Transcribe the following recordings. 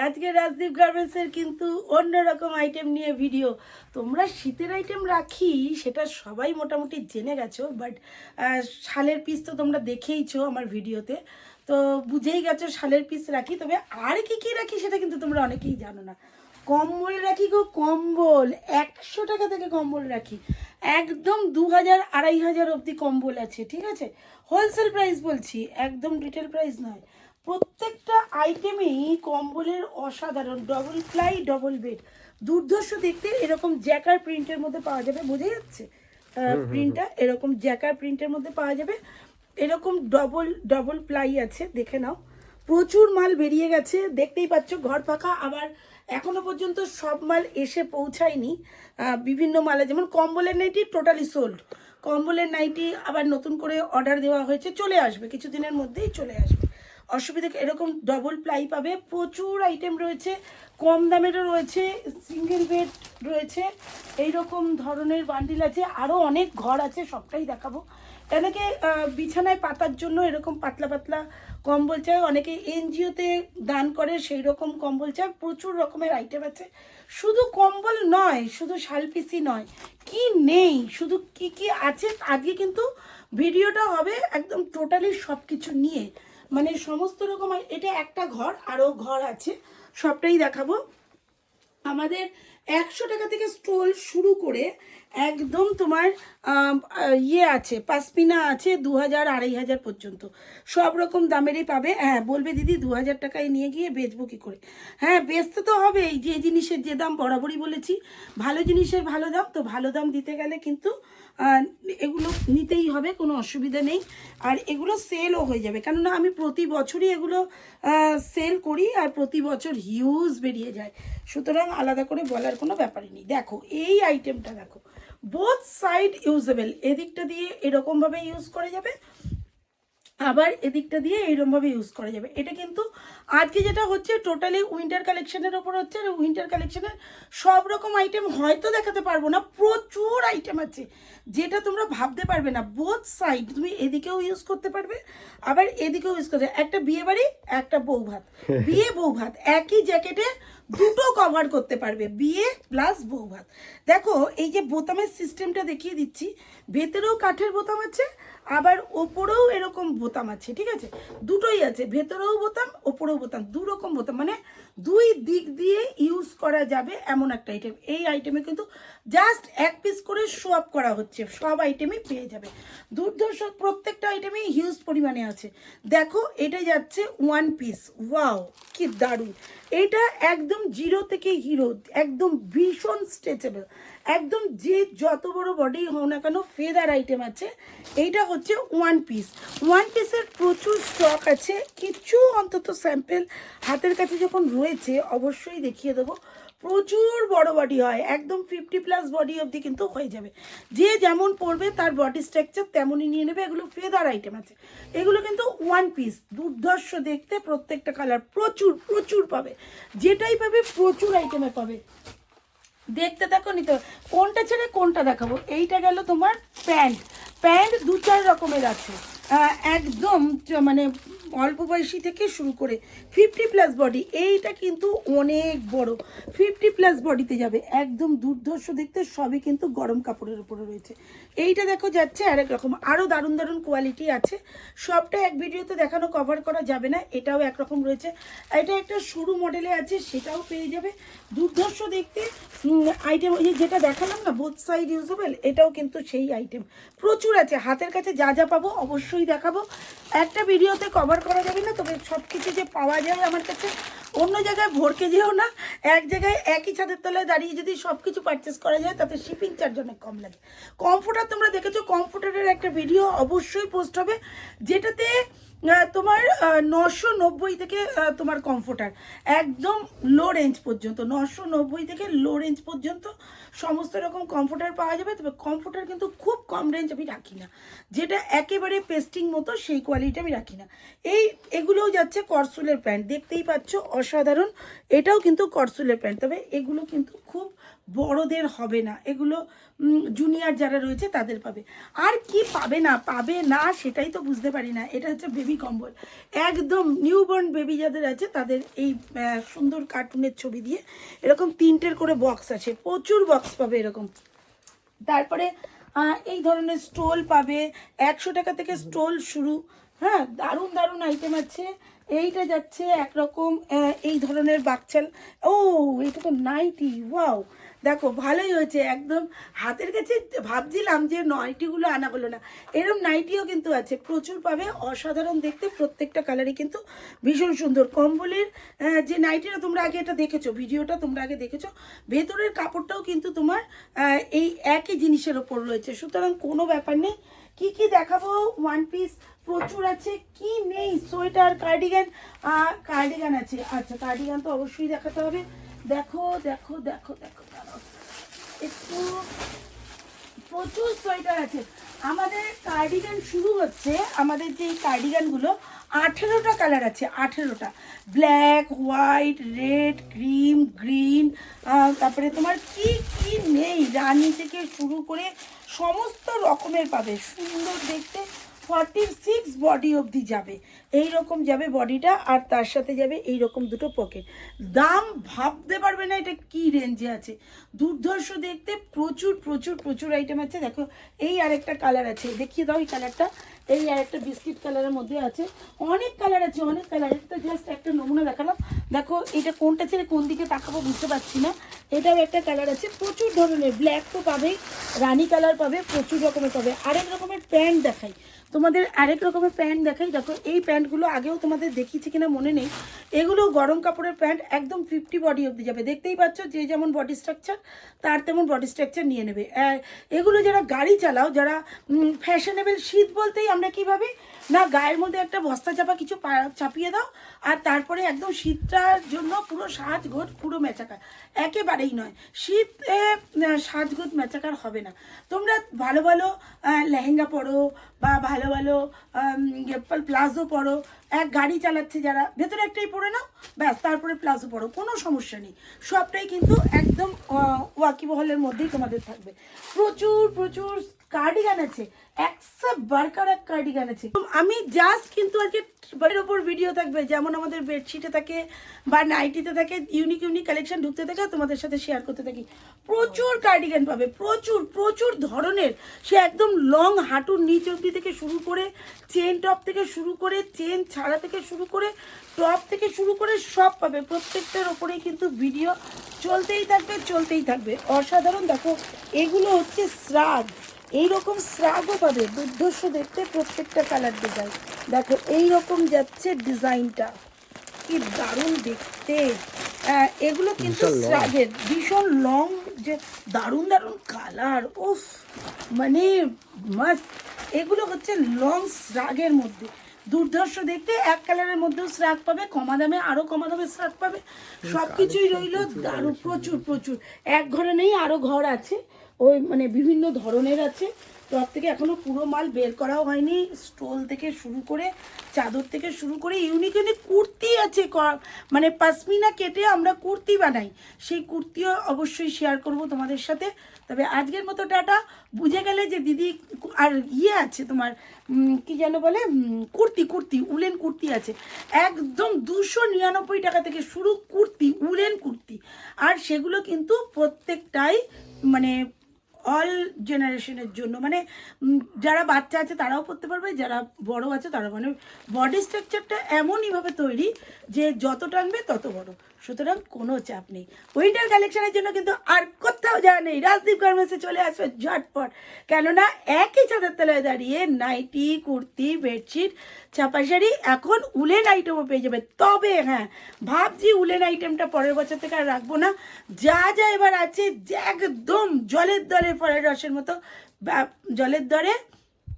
আজকে রাজদীপ গার্মেন্টসের কিন্তু অন্যরকম আইটেম নিয়ে ভিডিও। তোমরা শীতের আইটেম রাখি সেটা সবাই মোটামুটি জেনে গেছো, বাট শালের পিস তো তোমরা দেখেইছো আমার ভিডিওতে, তো বুঝেই গেছো শালের পিস রাখি। তবে আর কি কি রাখি সেটা কিন্তু তোমরা অনেকেই জানো না। কম্বল রাখি গো, কম্বল 100 টাকা থেকে কম্বল রাখি, একদম 2000 2500 অবধি কম্বল আছে, ঠিক আছে? হোলসেল প্রাইস বলছি, একদম রিটেল প্রাইস নয়। প্রত্যেকটা আইটেমেই কম্বলের অসাধারণ, ডবল প্লাই ডবল বেড, দুর্ধর্ষ দেখতে। এরকম জ্যাকার প্রিন্টের মধ্যে পাওয়া যাবে, বোঝা যাচ্ছে প্রিন্টটা? এরকম জ্যাকার প্রিন্টের মধ্যে পাওয়া যাবে। এরকম ডবল ডবল প্লাই আছে, দেখে নাও। প্রচুর মাল বেরিয়ে গেছে, দেখতেই পাচ্ছ ঘর ফাঁকা। আবার এখনো পর্যন্ত সব মাল এসে পৌঁছায়নি, বিভিন্ন মালে, যেমন কম্বলের নাইটি টোটালি সোল্ড। কম্বলের নাইটি আবার নতুন করে অর্ডার দেওয়া হয়েছে, চলে আসবে কিছুদিনের মধ্যেই, চলে আসবে, অসুবিধা। এরকম ডবল প্লাই পাবে, প্রচুর আইটেম রয়েছে, কম দামেরও রয়েছে, সিঙ্গেল বেড রয়েছে, এইরকম ধরনের বান্ডিল আছে, আরও অনেক ঘর আছে, সবটাই দেখাবো। অনেকে বিছানায় পাতার জন্য এরকম পাতলা পাতলা কম্বল চায়, অনেকে এনজিওতে দান করে সেই রকম কম্বল চায়, প্রচুর রকমের আইটেম আছে। শুধু কম্বল নয়, শুধু শালপিসি নয়, কি নেই, শুধু কি কি আছে। আজকে কিন্তু ভিডিওটা হবে একদম টোটালি সব কিছু নিয়ে, মানে সমস্ত রকম। এটা একটা ঘর, আরও ঘর আছে, সবটাই দেখাবো। আমাদের 100 টাকা থেকে স্টোল শুরু করে একদম তোমার ইয়ে আছে, পাসমিনা আছে 2000 2500 পর্যন্ত, সব রকম দামেরই পাবে। হ্যাঁ, বলবে দিদি 2000 টাকায় নিয়ে গিয়ে বেচবো কী করে? হ্যাঁ, বেচতে তো হবেই, যে জিনিসের যে দাম বরাবরই বলেছি, ভালো জিনিসের ভালো দাম, তো ভালো দাম দিতে গেলে কিন্তু এগুলো নিতেই হবে, কোনো অসুবিধা নেই। আর এগুলো সেলও হয়ে যাবে, কেননা আমি প্রতি বছরই এগুলো সেল করি, আর প্রতি বছর হিউজ বেরিয়ে যায়, সুতরাং আলাদা করে বলার কোনো ব্যাপারই নেই। দেখো এই আইটেমটা, দেখো বোথ সাইড ইউজেবল, এদিকটা দিয়ে এরকমভাবে ইউজ করা যাবে, আবার এদিকটা দিয়ে এইরকমভাবে ইউজ করা যাবে। এটা কিন্তু আজকে যেটা হচ্ছে টোটালি উইন্টার কালেকশনের ওপর হচ্ছে, আর উইন্টার কালেকশনের সব রকম আইটেম হয়তো দেখাতে পারবো না, প্রচুর আইটেম আছে যেটা তোমরা ভাবতে পারবে না। বোথ সাইড তুমি এদিকেও ইউজ করতে পারবে, আবার এদিকেও ইউজ করতে। একটা বিয়ে বাড়ি, একটা বউ ভাত, বিয়ে বউ ভাত একই জ্যাকেটে দুটো কভার করতে পারবে, বিয়ে প্লাস বউ ভাত। দেখো এই যে বোতামের সিস্টেমটা দেখিয়ে দিচ্ছি, ভেতরেও কাঠের বোতাম আছে, আবার ওপরেও এরকম বোতাম আছে, ঠিক আছে? দুটোই আছে, ভেতরেও বোতাম ওপরেও বোতাম, দু রকম বোতাম, মানে দুই দিক দিয়ে ইউজ করা যাবে এমন একটা আইটেম। এই আইটেমে কিন্তু জাস্ট এক পিস করে শো আপ করা হচ্ছে, সব আইটেমই পেয়ে যাবে। দুর্ধর্ষ প্রত্যেকটা আইটেমেই হিউজ পরিমাণে আছে। দেখো এটা যাচ্ছে ওয়ান পিস, ওয়াও কি দারুণ! এটা একদম জিরো থেকে হিরো, একদম ভীষণ স্ট্রেচেবল, একদম যে যত বড় বডি হোক না কেন ফেদার আইটেম আছে। এইটা হচ্ছে ওয়ান পিস, ওয়ান পিসের প্রচুর স্টক আছে, কিছু অন্তত স্যাম্পেল হাতের কাছে যখন রয়েছে অবশ্যই দেখিয়ে দেবো। প্রচুর বড় বডি হয়, একদম 50+ বডি অবধি কিন্তু হয়ে যাবে, যে যেমন পড়বে তার বডি স্ট্রাকচার তেমনই নিয়ে নেবে। এগুলো ফেদার আইটেম আছে, এগুলো কিন্তু ওয়ান পিস, দুর্ধর্ষ দেখতে, প্রত্যেকটা কালার প্রচুর প্রচুর পাবে, যেটাই পাবে প্রচুর আইটেমে পাবে। দেখতে থাকো, নিতে কোনটা ছেড়ে কোনটা দেখাবো। এইটা গেল তোমার প্যান্ট, প্যান্ট 2-4 রকমের আছে, একদম মানে অল্প বয়সী থেকে শুরু করে 50+ বডি। এইটা কিন্তু অনেক বড়, 50+ বডিতে যাবে, একদম দুর্ধর্ষ দেখতে, সবই কিন্তু গরম কাপড়ের উপরে রয়েছে। এইটা দেখো যাচ্ছে আরেক রকম, আরও দারুণ দারুণ কোয়ালিটি আছে, সবটা এক ভিডিওতে দেখানো কভার করা যাবে না। এটাও একরকম রয়েছে, এটা একটা সরু মডেলে আছে, সেটাও পেয়ে যাবে, দুর্ধর্ষ দেখতে আইটেম। ওই যেটা দেখালাম না বোথ সাইড ইউজেবল, এটাও কিন্তু সেই আইটেম প্রচুর আছে। হাতের কাছে যা যা পাবো অবশ্যই দেখাবো, একটা ভিডিওতে কভার করা যাবে না। তবে সব কিছু যে পাওয়া যায় আমার কাছে, অন্য জায়গায় ভরকে যেও না, এক জায়গায় একই ছাদের তলায় দাঁড়িয়ে যদি সব কিছু পারচেস করা যায় তাতে শিপিং চার্জ অনেক কম লাগে। কমফোর্টার তোমরা দেখেছো, কমফোর্টারের একটা ভিডিও অবশ্যই পোস্ট হবে, যেটাতে তোমার 990 থেকে তোমার কমফোর্টার একদম লো রেঞ্জ পর্যন্ত, 990 থেকে লো রেঞ্জ পর্যন্ত সমস্ত রকম কমফোর্টার পাওয়া যাবে। তবে কমফোর্টার কিন্তু খুব কম রেঞ্জ আমি রাখি না, যেটা একেবারে পেস্টিং মতো সেই কোয়ালিটি আমি রাখি না। এগুলোও যাচ্ছে করসুলের প্যান্ট, দেখতেই পাচ্ছ অসাধারণ, এটাও কিন্তু করসুলের প্যান্ট। তবে এগুলো কিন্তু খুব বড়দের হবে না, এগুলো জুনিয়র যারা রয়েছে তাদের পাবে। আর কি পাবে না সেটাই তো বুঝতে পারি না। এটা হচ্ছে বেবি কম্বল, একদম নিউবর্ন বেবি যাদের আছে তাদের এই সুন্দর কার্টুনের ছবি দিয়ে এরকম 3টের করে বক্স আছে, প্রচুর বক্স পাবে এরকম। তারপরে এই ধরনের স্টোল পাবে, 100 টাকা থেকে স্টোল শুরু। হ্যাঁ, দারুণ দারুণ আইটেম আছে। এইটা যাচ্ছে একরকম এই ধরনের বাকচাল। ও, এটা তো নাইটি, ওয়াও, দেখো ভালোই হয়েছে একদম। হাতের কাছে ভাবছিলাম যে নাইটিগুলো আনা হলো না, এরকম নাইটিও কিন্তু আছে, প্রচুর পাবে, অসাধারণ দেখতে, প্রত্যেকটা কালারই কিন্তু ভীষণ সুন্দর। কম্বলের যে নাইটিটা তোমরা আগে এটা দেখেছো, ভিডিওটা তোমরা আগে দেখেছো, ভেতরের কাপড়টাও কিন্তু তোমার এই একই জিনিসের ওপর রয়েছে, সুতরাং কোনো ব্যাপার নেই। কি কি দেখাবো, ওয়ান পিস প্রচুর আছে, কি নেই, সোয়েটার, কার্ডিগান আছে। আচ্ছা, কার্ডিগান তো অবশ্যই দেখাতে হবে। দেখো দেখো দেখো দেখো, দাঁড়াও একটু, প্রচুর সোয়েটার আছে। আমাদের কার্ডিগান শুরু হচ্ছে, আমাদের যে কার্ডিগানগুলো 18টা কালার আছে, 18টা, black, white, red, cream, green, তারপরে তোমার কি কি নেই, রানী থেকে শুরু করে সমস্ত রকমের পাবে, সুন্দর দেখতে। 46 বডি অবধি যাবে, এই রকম যাবে বডিটা, আর তার সাথে যাবে এই রকম দুটো পকেট। দাম ভাবতে পারবে না এটা কি রেঞ্জে আছে, দুর্ধর্ষ দেখতে, প্রচুর প্রচুর প্রচুর আইটেম আছে। দেখো এই আরেকটা কালার আছে, দেখিয়ে দাও এই কালারটা, এই আরেকটা বিস্কিট কালারের মধ্যে আছে, অনেক কালার আছে, অনেক কালার। এটা জাস্ট একটা নমুনা দেখালাম। দেখো এটা কোনটা ছেড়ে কোন দিকে তাকাবো বুঝতে পারছি না। এটাও একটা কালার আছে, প্রচুর ধরনের, ব্ল্যাক তো পাবেই, রানী কালার পাবে, প্রচুর রকমের পাবে। আরেক রকমের প্যান্ট দেখাই তোমাদের, আরেক রকমের প্যান্ট দেখাই। দেখো এই প্যান্টগুলো আগেও তোমাদের দেখিয়েছি কিনা মনে নেই, এগুলো গরম কাপড়ের প্যান্ট, একদম 50 বডি অবধি যাবে। দেখতেই পাচ্ছ, যে যেমন বডি স্ট্রাকচার তার তেমন বডি স্ট্রাকচার নিয়ে নেবে। এগুলো যারা গাড়ি চালাও, যারা ফ্যাশনেবল, শীত বলতেই আমরা কী ভাবি না, গায়ের মধ্যে একটা বস্তা চাপা কিছু চাপিয়ে দাও, আর তারপরে একদম শীতটার জন্য পুরো সাজগোজ পুরো মেচাকার, একেবারেই নয়, শীতে সাজগোজ মেচাকার হবে না। তোমরা ভালো ভালো লেহেঙ্গা পরো বা ভালো ভালো প্লাজো পরো, এক গাড়ি চালাচ্ছে যারা, ভেতরে একটাই পরে নাও, ব্যাস, তারপরে প্লাজো পরো, কোনো সমস্যা নেই, সবটাই কিন্তু একদম ওয়াকিবহলের মধ্যেই তোমাদের থাকবে। প্রচুর প্রচুর কার্ডিগান আছে, একশো বারকার এক কার্ডিগান আছে। আমি জাস্ট কিন্তু আজকে বাড়ির ওপর ভিডিও থাকবে, যেমন আমাদের বেডশিটে থাকে বা নাইটিতে থাকে, ইউনিক ইউনিক কালেকশন ঢুকতে থাকে, তোমাদের সাথে শেয়ার করতে থাকি। প্রচুর কার্ডিগান পাবে, প্রচুর প্রচুর ধরনের, সে একদম লং হাঁটুর নিচ অবধি থেকে শুরু করে, চেন টপ থেকে শুরু করে, চেন ছাড়া থেকে শুরু করে, টপ থেকে শুরু করে সব পাবে। প্রত্যেকটার ওপরেই কিন্তু ভিডিও চলতেই থাকবে, চলতেই থাকবে, অসাধারণ। দেখো এগুলো হচ্ছে শ্রাগ, এইরকম শ্রাগও পাবে, দুর্ধর্ষ দেখতে, প্রত্যেকটা কালার ডিজাইন। দেখো এইরকম যাচ্ছে ডিজাইনটা, কি দারুণ দেখতে। এগুলো কিন্তু শ্রাগের, ভীষণ লং, যে দারুণ দারুণ কালার, উফ, মানে মাস্ট। এগুলো হচ্ছে লং শ্রাগের মধ্যে, দুর্ধর্ষ দেখতে, এক কালারের মধ্যেও শ্রাগ পাবে, কমা দামে আরও কমা দামে শ্রাগ পাবে, সব কিছুই রইল দারুণ, প্রচুর প্রচুর। এক ঘরে নেই, আরও ঘর আছে, ওই মানে বিভিন্ন ধরনের আছে। টপ থেকে এখনও পুরো মাল বের করাও হয়নি, স্টোল থেকে শুরু করে, চাদর থেকে শুরু করে, ইউনিক ইউনিক কুর্তি আছে, মানে পাশমিনা কেটে আমরা কুর্তি বানাই, সেই কুর্তিও অবশ্যই শেয়ার করব তোমাদের সাথে। তবে আজকের মতো টাটা। বুঝে গেলে যে দিদি আর আছে তোমার কি যেন বলে, কুর্তি উলেন কুর্তি আছে, একদম 299 টাকা থেকে শুরু কুর্তি, উলেন কুর্তি, আর সেগুলো কিন্তু প্রত্যেকটাই মানে অল জেনারেশনের জন্য, মানে যারা বাচ্চা আছে তারাও পরতে পারবে, যারা বড় আছে তারা, মানে বডি স্ট্রাকচারটা এমনইভাবে তৈরি যে যত টানবে তত বড়, সুতরাং কোনো চাপ নেই। উইন্টার কালেকশনের জন্য কিন্তু আর কোথাও যাওয়া নেই, রাজদীপ গার্মেন্টসে চলে আসবে ঝটপট, কেননা একই ছাদের তলায় দাঁড়িয়ে নাইটি, কুর্তি, বেডশিট, চাপা শাড়ি, এখন উলেন আইটেমও পেয়ে যাবে। তবে হ্যাঁ, ভাবছি উলেন আইটেমটা পরের বছর থেকে আর রাখবো না, যা যা এবার আছে একদম জলের দরে, ফলের রসের মতো জলের দরে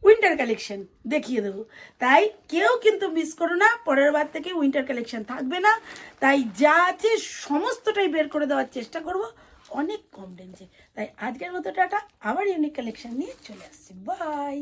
উইন্টার কালেকশন দেখিয়ে দেবো। তাই কেউ কিন্তু মিস করো না, পরের বার থেকে উইন্টার কালেকশন থাকবে না, তাই যা আছে সমস্তটাই বের করে দেওয়ার চেষ্টা করব অনেক কম রেঞ্জে। তাই আজকের মতো টাটা, আবার ইউনিক কালেকশন নিয়ে চলে আসছি, বাই।